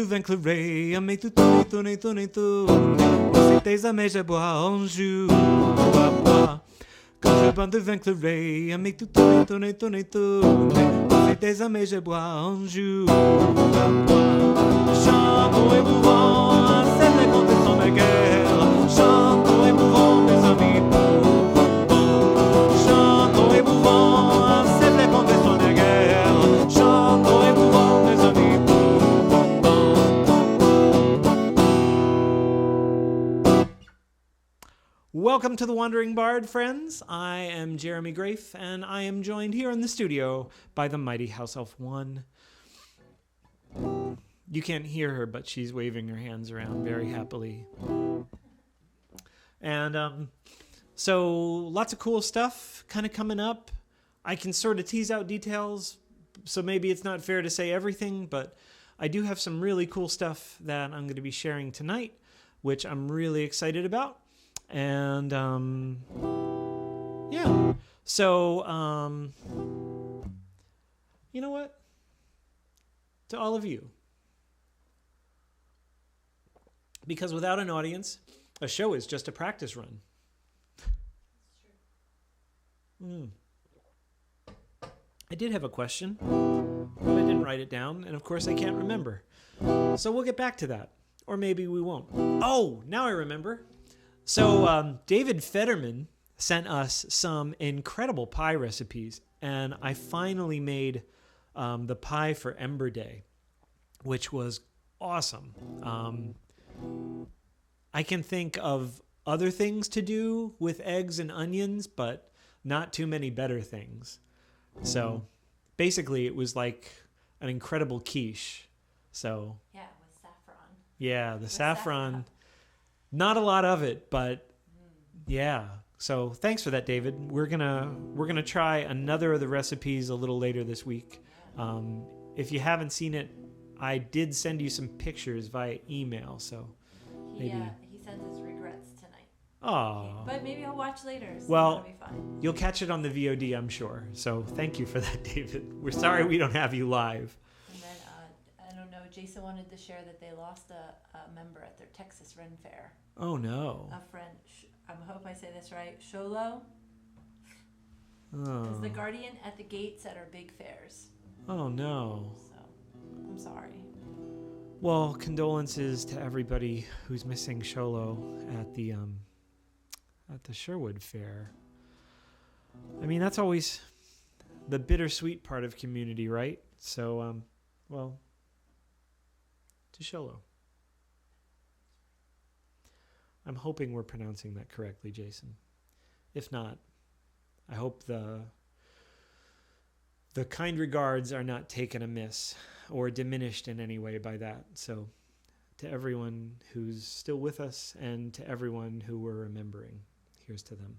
du vin clairé, mais tout tourner, c'est tes amis, je bois en joue, bois. Quand je bois du vin clairé, mais tout tourner, c'est tes amis, je bois en joue, bois. Chantons et mouvons, c'est les contes sans la guerre. Chantons et mouvons, mes amis, chantons et mouvons, c'est les contes sans la guerre. Chantons et mouvons, mes amis. Welcome to the Wandering Bard, friends. I am Jeremy Grafe, and I am joined here in the studio by the mighty House Elf 1. You can't hear her, but she's waving her hands around very happily. And so lots of cool stuff kind of coming up. I can sort of tease out details, so maybe it's not fair to say everything, but I do have some really cool stuff that I'm going to be sharing tonight, which I'm really excited about. And yeah, so you know what? To all of you, because without an audience, a show is just a practice run. I did have a question, but I didn't write it down, and of course I can't remember. So we'll get back to that, or maybe we won't. Oh, now I remember. So David Fetterman sent us some incredible pie recipes, and I finally made the pie for Ember Day, which was awesome. I can think of other things to do with eggs and onions, but not too many better things. So basically it was like an incredible quiche. So yeah, with saffron. Yeah, the saffron. Not a lot of it, but yeah. So thanks for that, David. We're gonna try another of the recipes a little later this week. If you haven't seen it, I did send you some pictures via email, so maybe he sends his regrets tonight. Oh. But maybe I'll watch later. So well, that'll be fun. You'll catch it on the VOD, I'm sure. So thank you for that, David. We're sorry we don't have you live. And then I don't know. Jason wanted to share that they lost a member at their Texas Ren Fair. Oh no! A friend. I hope I say this right. Sholo. Oh. Is the guardian at the gates at our big fairs. Oh no! So I'm sorry. Well, condolences to everybody who's missing Sholo at the Sherwood Fair. I mean, that's always the bittersweet part of community, right? So, well, to Sholo. I'm hoping we're pronouncing that correctly, Jason. If not, I hope the kind regards are not taken amiss or diminished in any way by that. So to everyone who's still with us and to everyone who we're remembering, here's to them.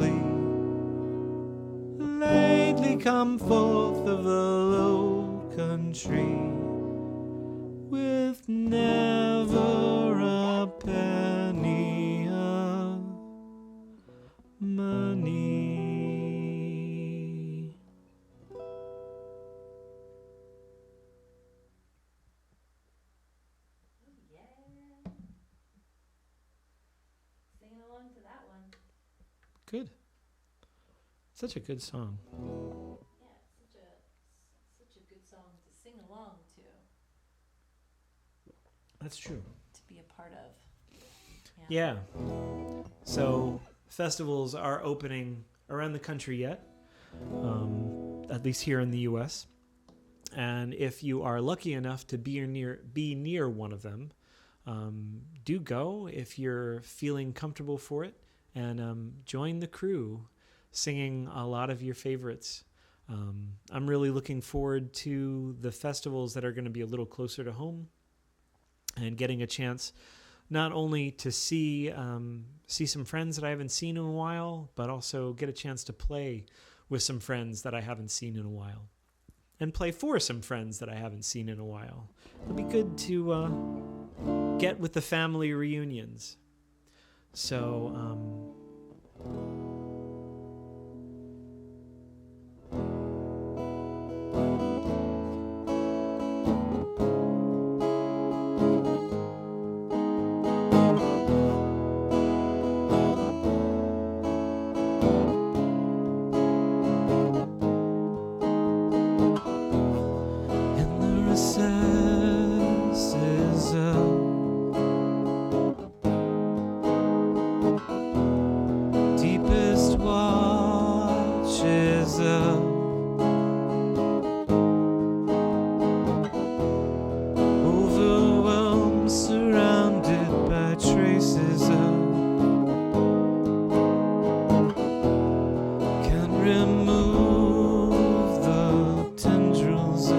softly, lately come forth of the low country, with never a penny of money. Yeah. Singing along to that one. Good. Such a good song. Yeah, such a good song to sing along to That's true. be a part of. Yeah. So festivals are opening around the country yet, at least here in the U.S. And if you are lucky enough to be near one of them, do go if you're feeling comfortable for it, and join the crew singing a lot of your favorites. I'm really looking forward to the festivals that are going to be a little closer to home, and getting a chance not only to see some friends that I haven't seen in a while, but also get a chance to play with some friends that I haven't seen in a while, and play for some friends that I haven't seen in a while. It'll be good to get with the family reunions. So, recesses of deepest watches of overwhelmed, surrounded by traces of can remove the tendrils of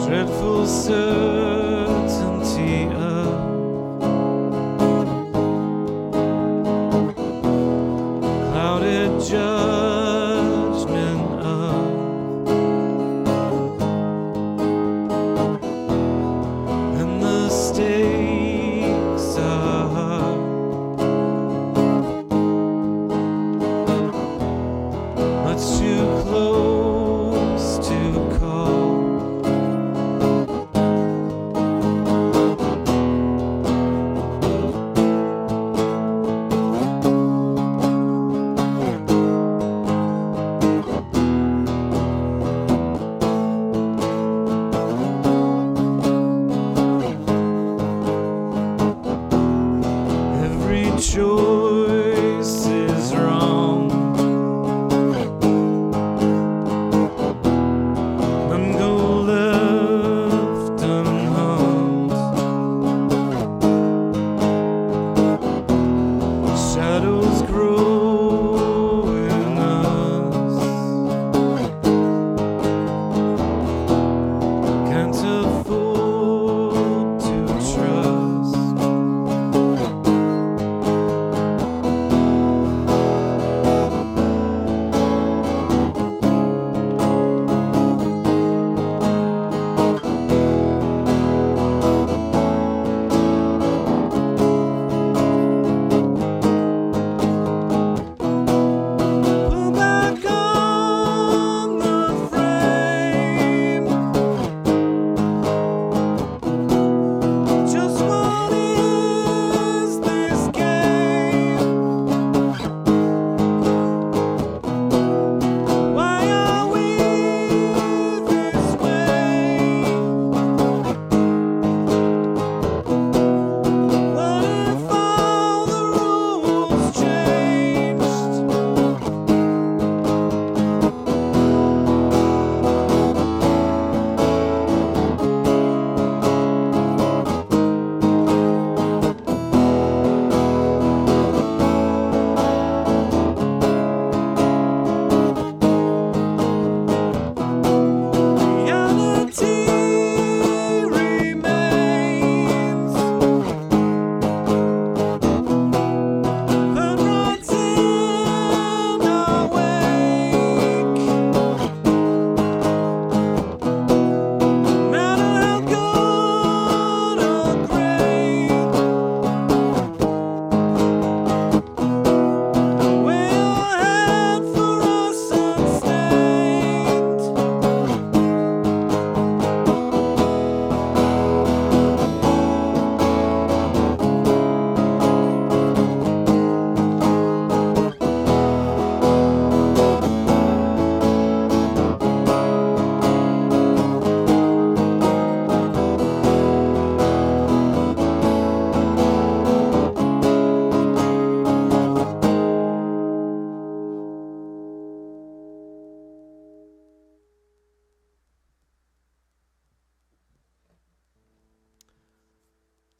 dreadful certainty of clouded judgment of and the stakes are much too close to call.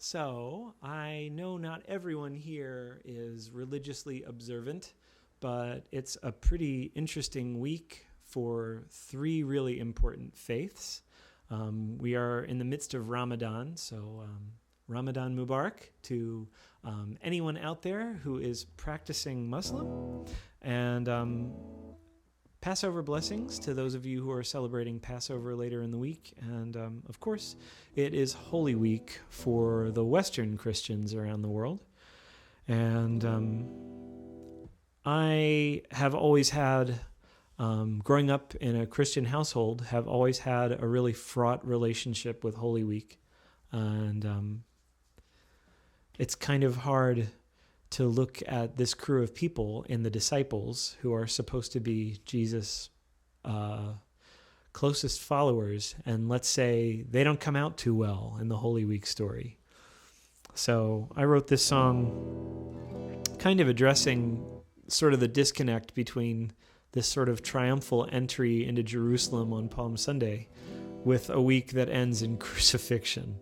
So, I know not everyone here is religiously observant, but it's a pretty interesting week for three really important faiths. We are in the midst of Ramadan, so Ramadan Mubarak to anyone out there who is practicing Muslim, and Passover blessings to those of you who are celebrating Passover later in the week. And of course, it is Holy Week for the Western Christians around the world. And I have always had, growing up in a Christian household, have always had a really fraught relationship with Holy Week. And it's kind of hard to look at this crew of people in the disciples who are supposed to be Jesus' closest followers, and let's say they don't come out too well in the Holy Week story. So I wrote this song kind of addressing sort of the disconnect between this sort of triumphal entry into Jerusalem on Palm Sunday with a week that ends in crucifixion.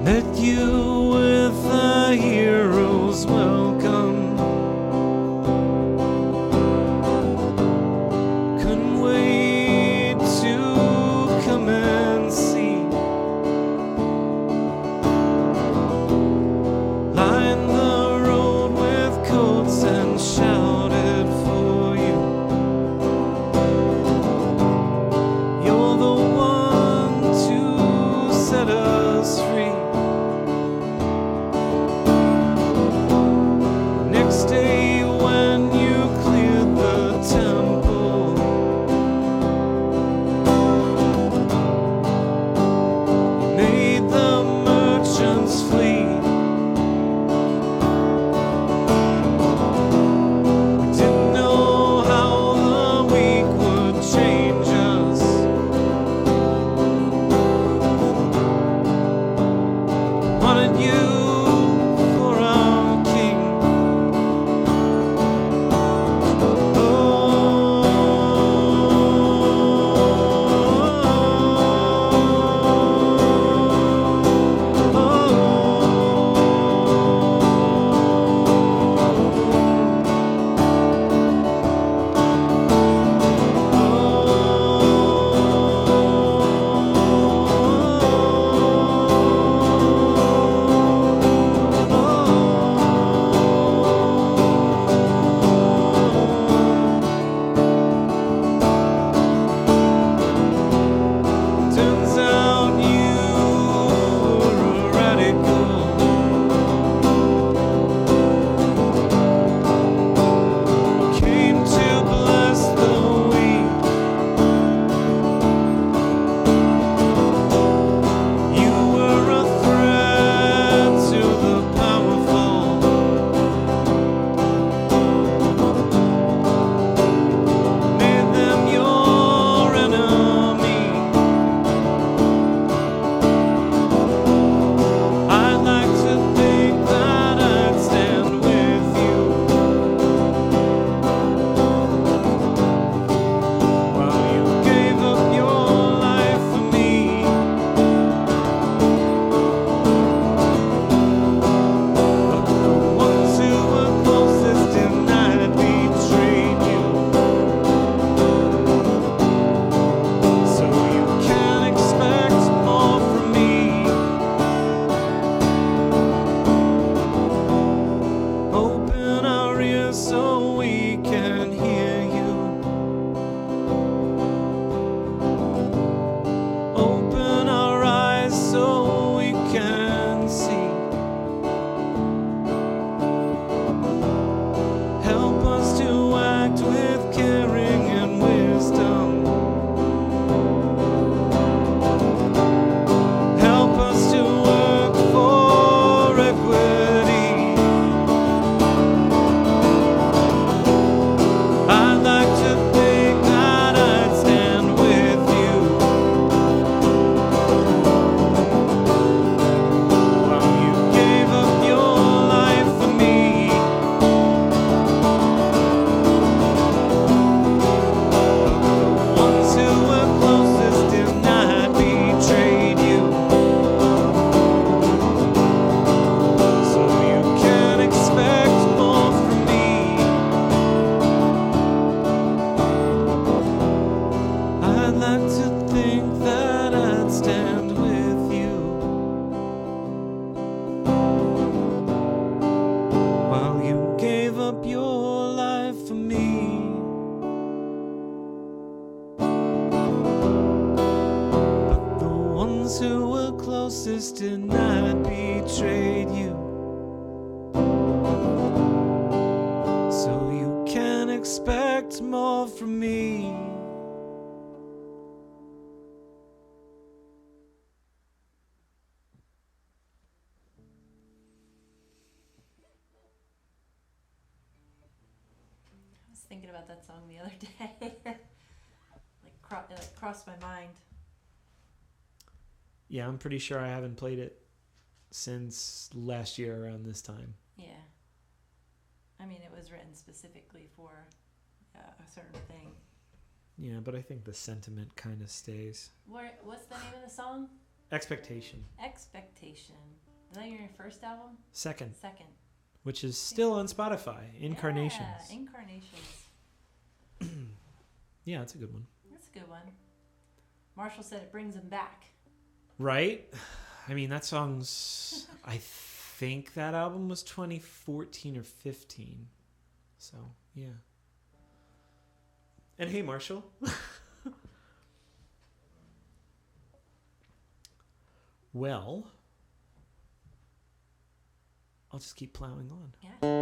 Met you with a hero's welcome. Couldn't wait to come and see. Lined the road with coats and shouted for you. You're the one to set us free. I betrayed you. So you can expect more from me. I was thinking about that song the other day. It crossed my mind. Yeah, I'm pretty sure I haven't played it since last year around this time. Yeah. I mean, it was written specifically for a certain thing. Yeah, but I think the sentiment kind of stays. What's the name of the song? Expectation. Expectation. Is that your first album? Second. Second. Which is still on Spotify. Incarnations. Yeah, Incarnations. Yeah, it's a good one. That's a good one. Marshall said it brings him back. Right? I mean, that song's... I think that album was 2014 or 15. So, yeah. And hey, Marshall. Well, I'll just keep plowing on. Yeah.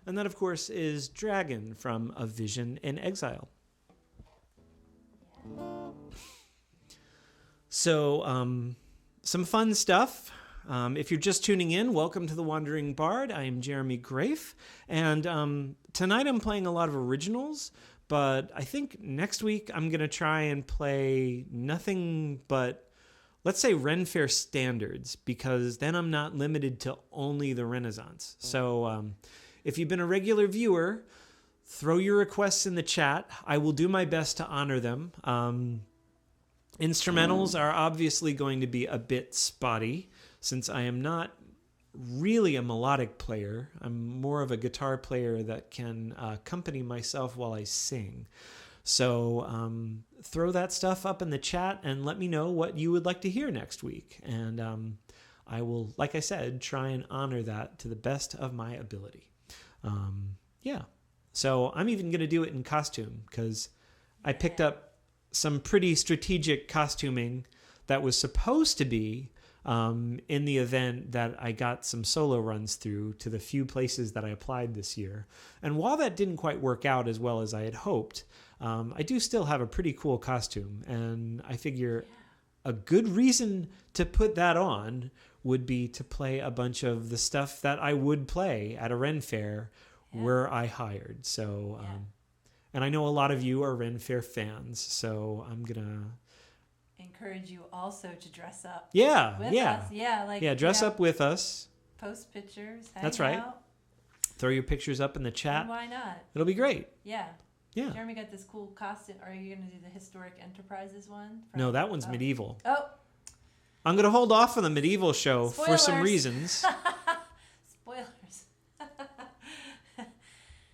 And that, of course, is Dragon from A Vision in Exile. So, some fun stuff. If you're just tuning in, welcome to The Wandering Bard. I am Jeremy Grafe. And tonight I'm playing a lot of originals, but I think next week I'm going to try and play nothing but, let's say, Ren Fair standards, because then I'm not limited to only the Renaissance. So if you've been a regular viewer, throw your requests in the chat. I will do my best to honor them. Instrumentals are obviously going to be a bit spotty, since I am not really a melodic player. I'm more of a guitar player that can accompany myself while I sing. So throw that stuff up in the chat and let me know what you would like to hear next week. And I will, like I said, try and honor that to the best of my ability. Yeah. So I'm even going to do it in costume, because I picked up some pretty strategic costuming that was supposed to be in the event that I got some solo runs through to the few places that I applied this year. And while that didn't quite work out as well as I had hoped, I do still have a pretty cool costume. And I figure a good reason to put that on would be to play a bunch of the stuff that I would play at a Ren Fair where I hired. So, and I know a lot of you are Ren Fair fans, so I'm going to encourage you also to dress up. With us. Dress up with us. Post pictures. That's right. Out. Throw your pictures up in the chat. And why not? It'll be great. Yeah. Yeah. Jeremy got this cool costume. Are you going to do the Historic Enterprises one? No, that one's medieval. Oh. I'm going to hold off on the medieval show for some reasons. Spoilers.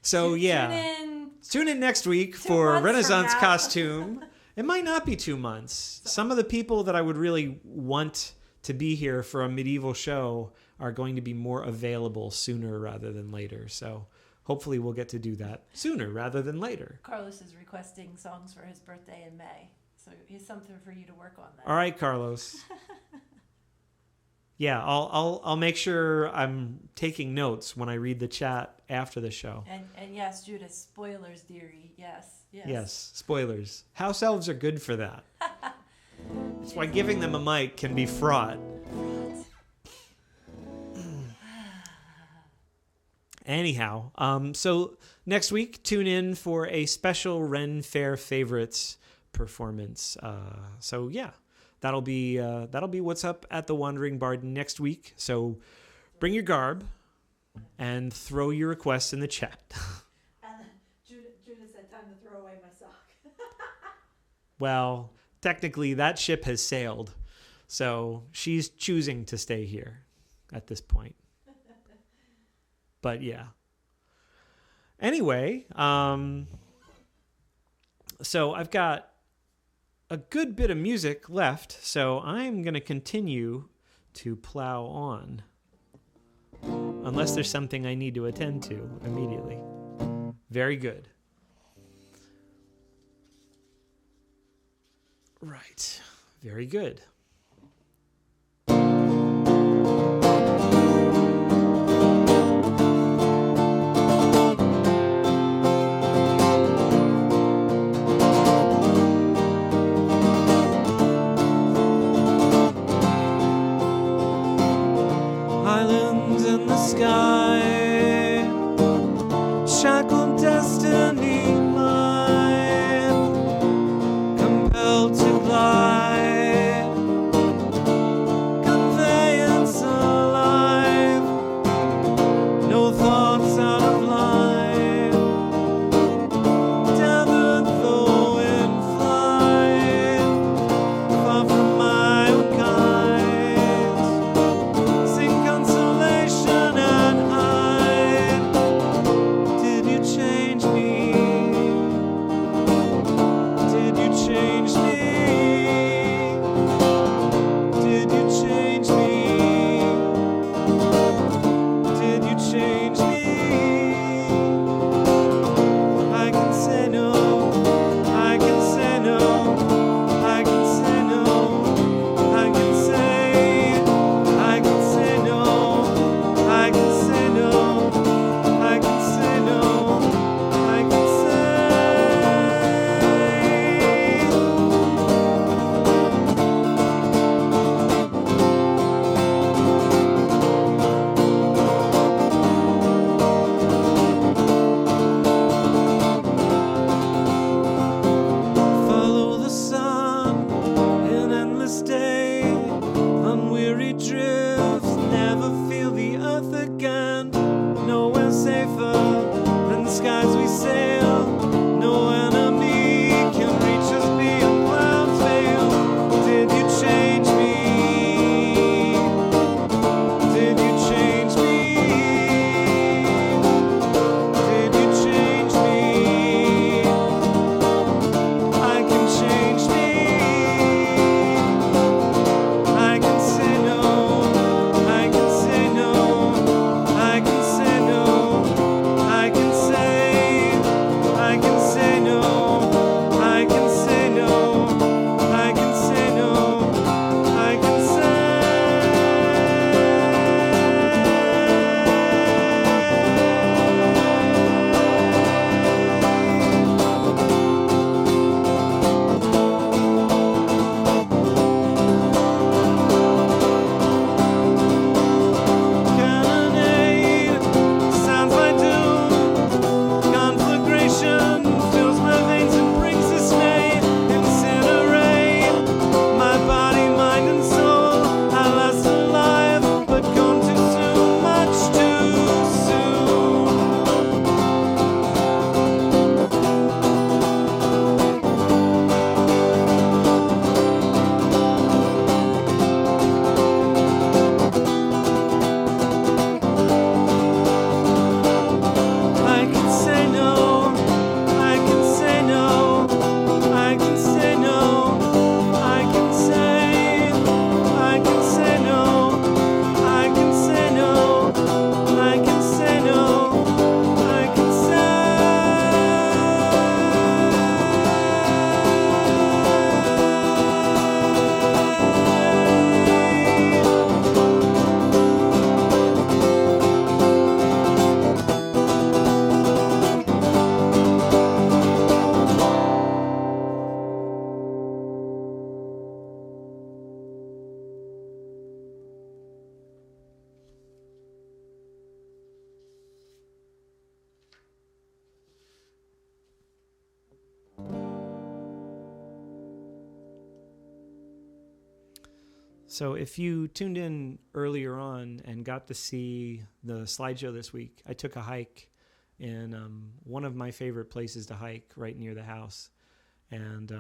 So, tune in next week for Renaissance costume. It might not be 2 months. Some of the people that I would really want to be here for a medieval show are going to be more available sooner rather than later. So hopefully we'll get to do that sooner rather than later. Carlos is requesting songs for his birthday in May. So here's something for you to work on then. All right, Carlos. Yeah, I'll make sure I'm taking notes when I read the chat after the show. And yes, Judith, spoilers, dearie. Yes. Yes, spoilers. House elves are good for that. That's why giving them a mic can be fraught. Anyhow, so next week, tune in for a special Ren Fair Favorites performance. That'll be what's up at the Wandering Bard next week. So bring your garb and throw your requests in the chat. And Judith said, time to throw away my sock. Well, technically that ship has sailed, so she's choosing to stay here at this point. But yeah. Anyway, so I've got a good bit of music left, so I'm going to continue to plow on. Unless there's something I need to attend to immediately. Very good. Right. Very good. Islands in the sky, shackled destiny mine, compelled to glide, conveyance alive, no thoughts out of line, tethered though in flight, far from my own kind. Consolation and So if you tuned in earlier on and got to see the slideshow this week, I took a hike in one of my favorite places to hike right near the house. And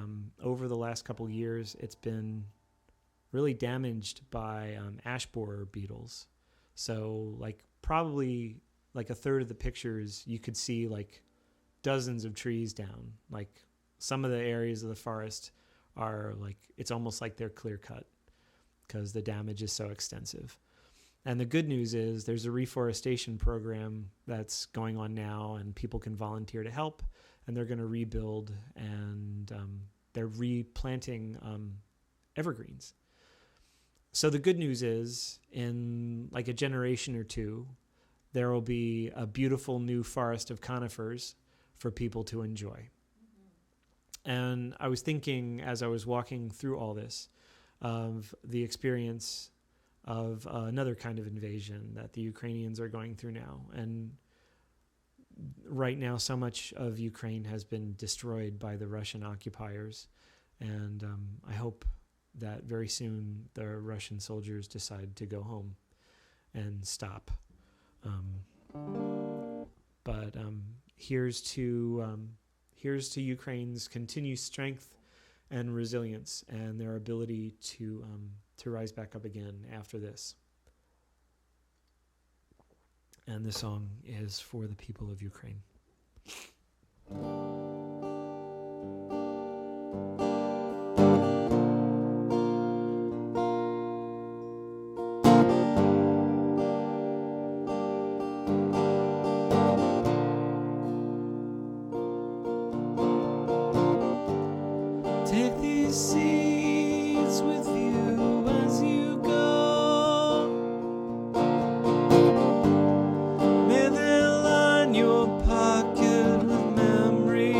over the last couple years, it's been really damaged by ash borer beetles. So probably a third of the pictures, you could see dozens of trees down. Some of the areas of the forest are it's almost like they're clear cut, because the damage is so extensive. And the good news is there's a reforestation program that's going on now, and people can volunteer to help, and they're going to rebuild, and they're replanting evergreens. So the good news is in a generation or two, there will be a beautiful new forest of conifers for people to enjoy. And I was thinking, as I was walking through all this, of the experience of another kind of invasion that the Ukrainians are going through now. And right now, so much of Ukraine has been destroyed by the Russian occupiers. And I hope that very soon the Russian soldiers decide to go home and stop. But here's to Ukraine's continued strength and resilience, and their ability to rise back up again after this. And this song is for the people of Ukraine. Take these seeds with you as you go. May they line your pocket with memories.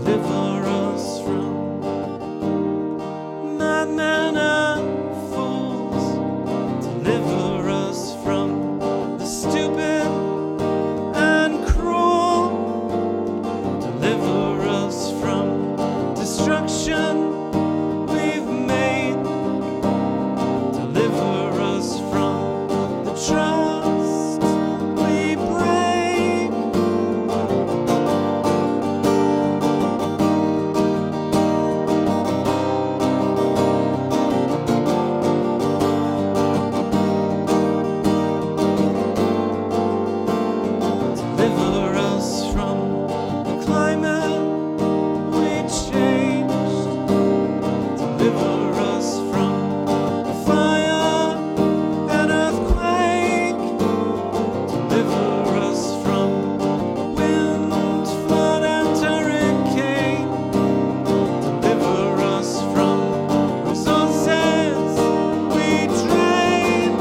deliver us from madmen and fools, deliver us from the stupid and cruel, deliver us from destruction we've made, deliver us from the trust we break. Deliver us from the climate we changed, deliver us from the fire and earthquake, deliver us from wind, flood and hurricane, deliver us from resources we drain.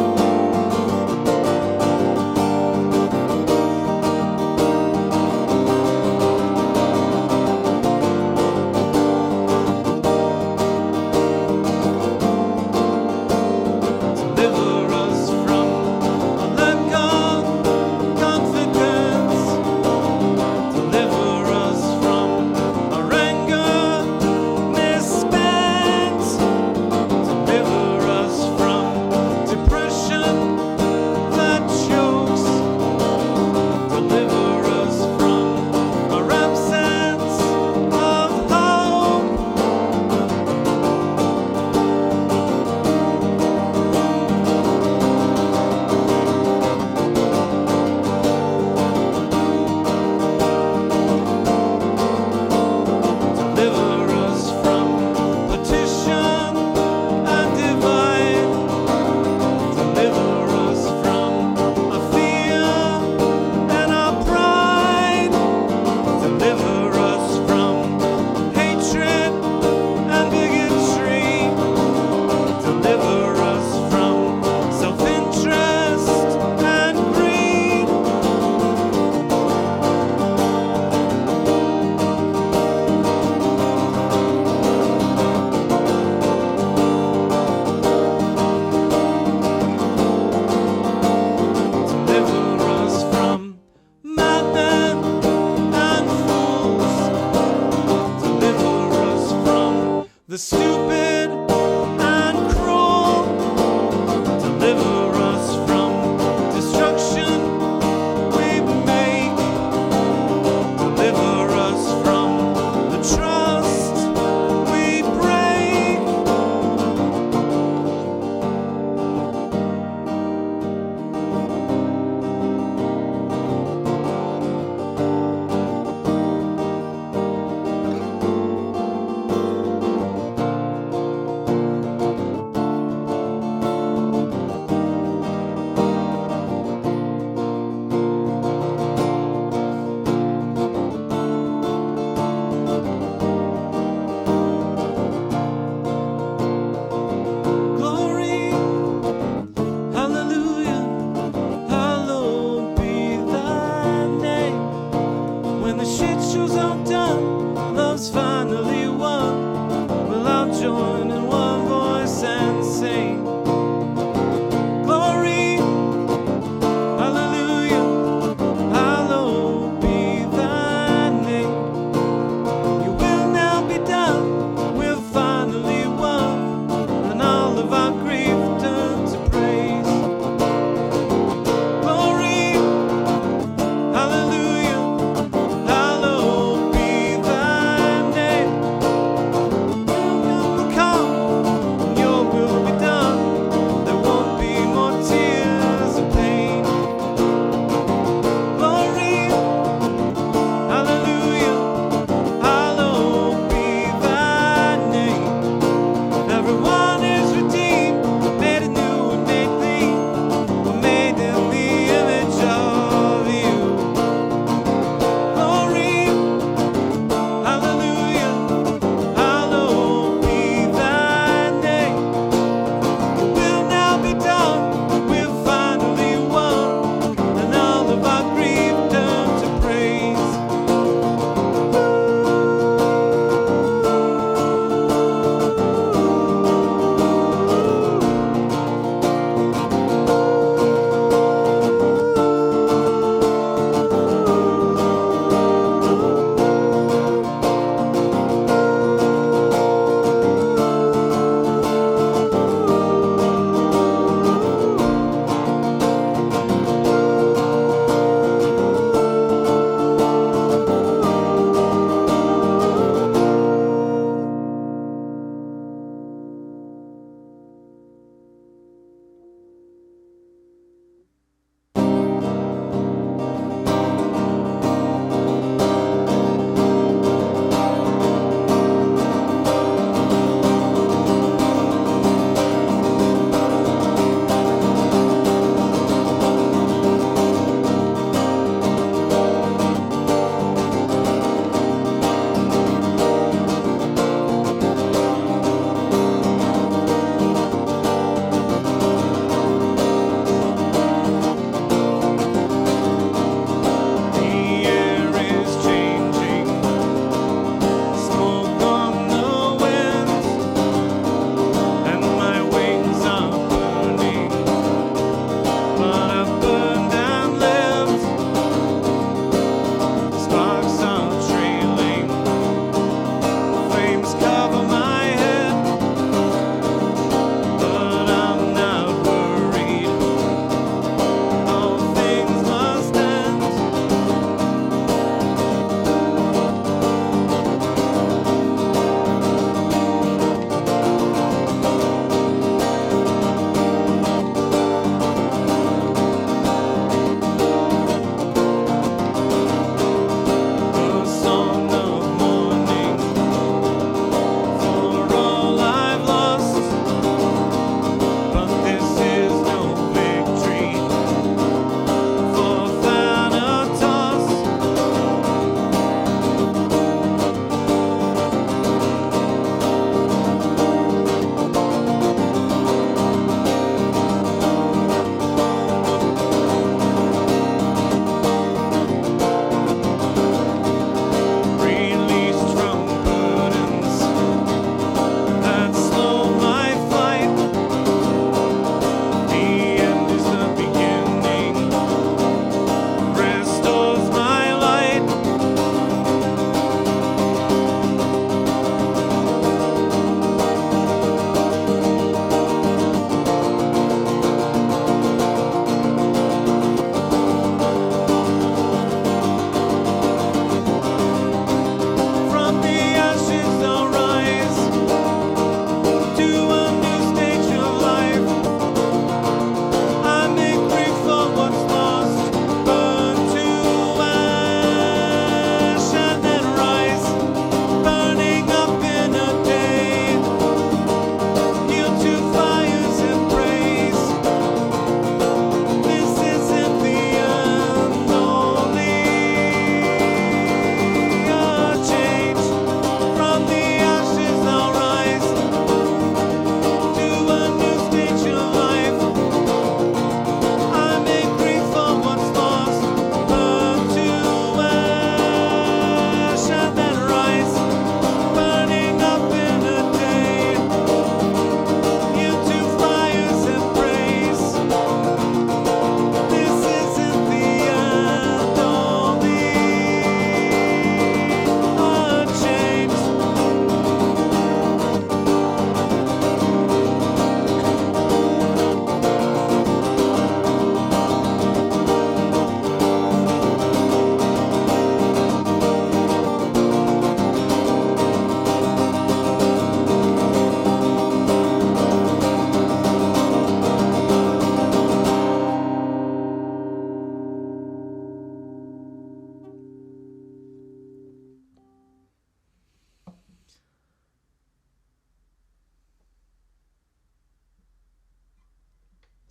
Deliver us from a lack of confidence, deliver us from our anger misspent, deliver us from depression that chokes, deliver us from our absence of hope. Deliver us from petition and divide, deliver us from our fear and our pride, deliver us from hatred and bigotry, deliver us from self-interest and greed. Deliver us from madmen and fools, deliver us from the stupid and cruel, deliver us from destruction we make, deliver us from the trust we break.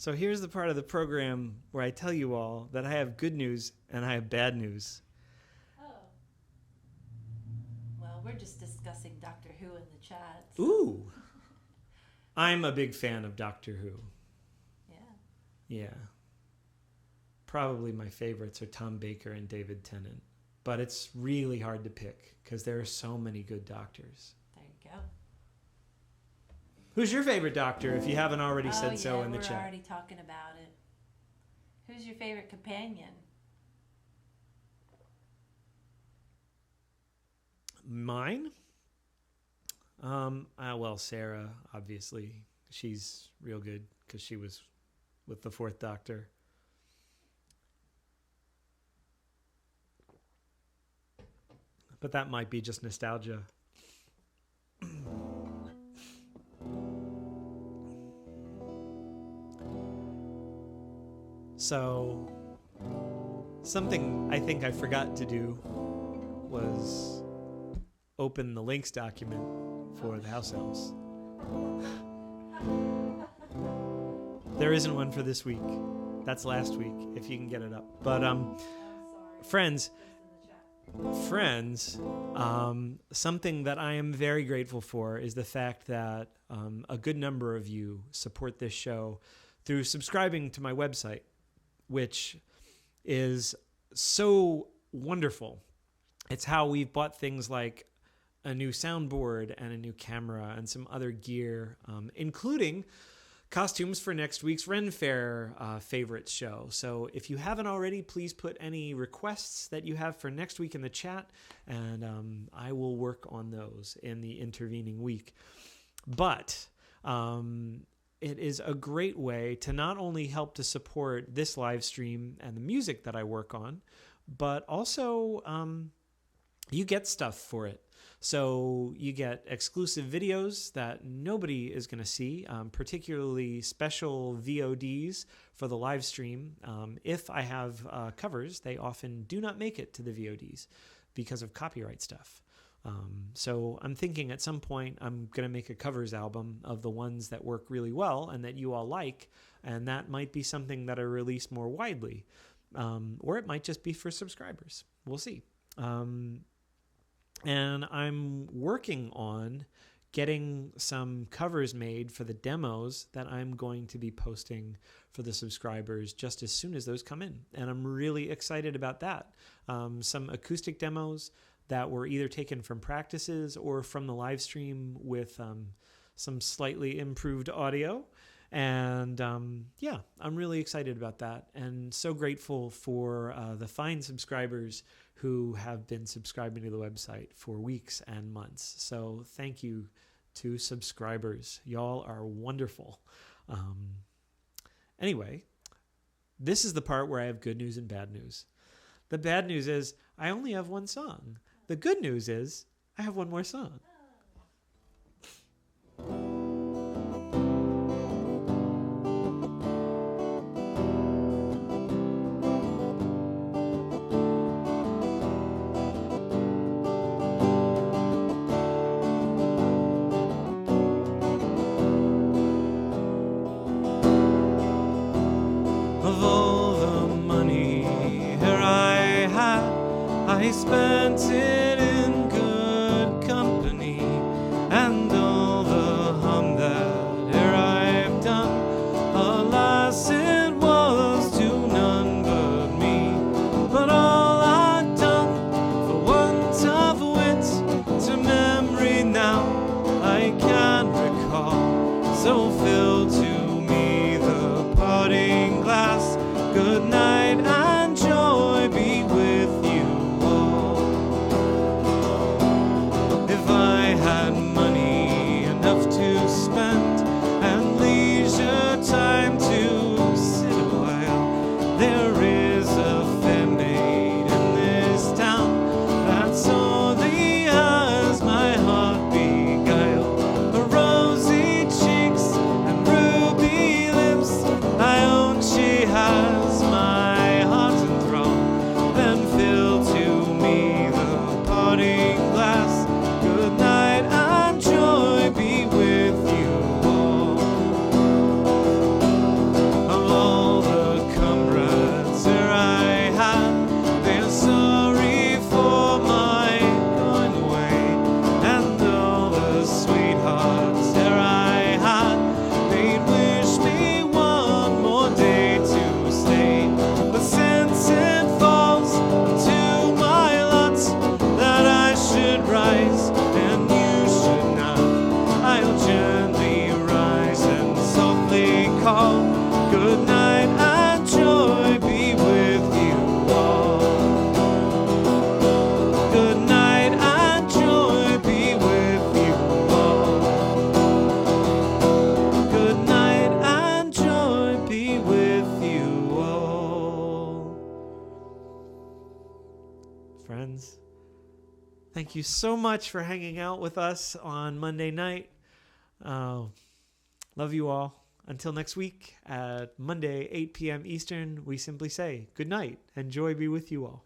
So here's the part of the program where I tell you all that I have good news and I have bad news. Oh. Well, we're just discussing Doctor Who in the chat. So. Ooh. I'm a big fan of Doctor Who. Yeah. Yeah. Probably my favorites are Tom Baker and David Tennant. But it's really hard to pick because there are so many good doctors. There you go. Who's your favorite doctor, if you haven't already said so in the we're chat? already talking about it. Who's your favorite companion? Mine? Well, Sarah, obviously. She's real good because she was with the Fourth Doctor. But that might be just nostalgia. So, something I think I forgot to do was open the links document for the house elves. There isn't one for this week. That's last week, if you can get it up. But, friends, something that I am very grateful for is the fact that a good number of you support this show through subscribing to my website, which is so wonderful. It's how we've bought things like a new soundboard and a new camera and some other gear, including costumes for next week's Ren Fair favorites show. So if you haven't already, please put any requests that you have for next week in the chat, and I will work on those in the intervening week. But it is a great way to not only help to support this live stream and the music that I work on, but also you get stuff for it. So you get exclusive videos that nobody is going to see, particularly special VODs for the live stream. If I have covers, they often do not make it to the VODs because of copyright stuff. So I'm thinking at some point I'm going to make a covers album of the ones that work really well and that you all like, and that might be something that I release more widely, or it might just be for subscribers. We'll see. And I'm working on getting some covers made for the demos that I'm going to be posting for the subscribers just as soon as those come in. And I'm really excited about that. Some acoustic demos that were either taken from practices or from the live stream with some slightly improved audio. And yeah, I'm really excited about that and so grateful for the fine subscribers who have been subscribing to the website for weeks and months. So thank you to subscribers. Y'all are wonderful. Anyway, this is the part where I have good news and bad news. The bad news is I only have one song. The good news is I have one more song. I spent it in good company, and all the harm that here I've done, alas, it was to none but me. But all I'd done, for want of wit, to memory now I can recall. So fill to me the parting glass, good night and joy be with you. Time to sit a while. There is a fair maid in this town that sorely has my heart beguiled. Her rosy cheeks Thank you so much for hanging out with us on Monday night. Love you all. Until next week at Monday, 8 p.m. Eastern, we simply say good night and joy be with you all.